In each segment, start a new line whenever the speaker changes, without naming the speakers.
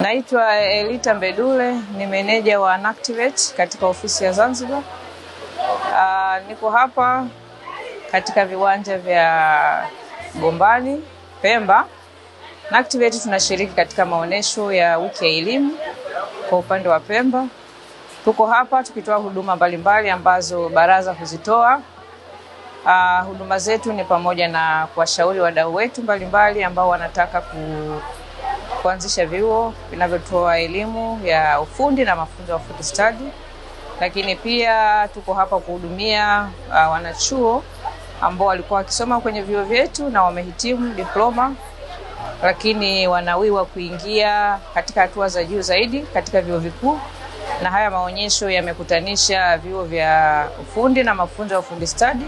Naitwa Elita Mbedule, ni meneja wa NACTIVATE katika ofisi ya Zanzibar. Niko hapa katika viwanja vya Gombani, Pemba. NACTIVATE tunashiriki katika maonesho ya wiki ya elimu kwa upande wa Pemba. Tuko hapa tukitoa huduma mbalimbali ambazo baraza huzitoa. Huduma zetu ni pamoja na kuwashauri wadau wetu mbalimbali ambao wanataka kuanzisha vyuo vinavyotoa elimu ya ufundi na mafunzo ya ufundi stadi. Lakini pia tuko hapa kuhudumia wanachuo ambao walikuwa wakisoma kwenye vyuo vyetu na wamehitimu diploma, lakini wanawiwa kuingia katika hatua za juu zaidi katika vyuo vikuu. Na haya maonyesho yamekutanisha vyuo vya ufundi na mafunzo ya ufundi stadi,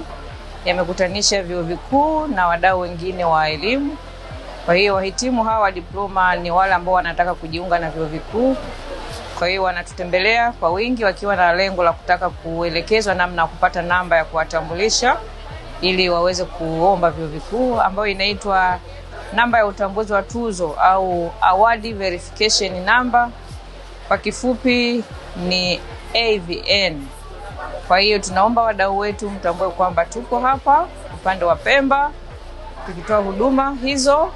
yamekutanisha vyuo vikuu na wadau wengine wa elimu. Kwa hiyo wahitimu hawa diploma ni wale ambao wanataka kujiunga na vyuo vikuu. Kwa hiyo wanatutembelea kwa wingi wakiwa na lengo la kutaka kuelekezwa namna ya kupata namba ya kuwatambulisha ili waweze kuomba vyuo vikuu, ambayo inaitwa namba ya utambuzi wa tuzo au Award Verification Number, kwa kifupi ni AVN. Kwa hiyo tunaomba wadau wetu mtambue kwamba tuko hapa upande wa Pemba tukitoa huduma hizo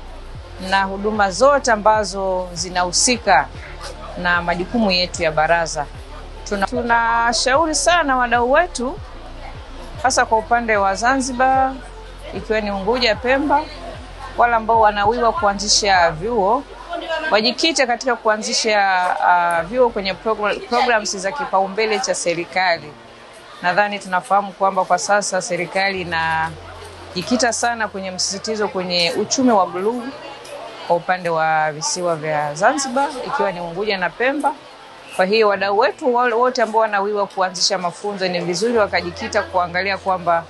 na huduma zote ambazo zinahusika na majukumu yetu ya baraza. Tunashauri sana wadau wetu, hasa kwa upande wa Zanzibar, ikiwa ni Unguja, Pemba, wale ambao wanawiwa kuanzisha vyuo, wajikite katika kuanzisha vyuo kwenye programs za kipaumbele cha serikali. Nadhani tunafahamu kwamba kwa sasa serikali inajikita sana kwenye msisitizo kwenye uchumi wa bluu kwa upande wa visiwa vya Zanzibar, ikiwa ni Unguja na Pemba. Kwa hiyo wadau wetu wote ambao wanawiwa kuanzisha mafunzo ni vizuri wakajikita kuangalia kwamba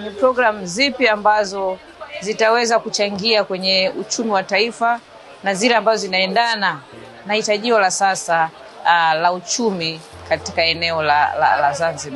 ni program zipi ambazo zitaweza kuchangia kwenye uchumi wa taifa na zile ambazo zinaendana na hitajio la sasa la uchumi katika eneo la Zanzibar.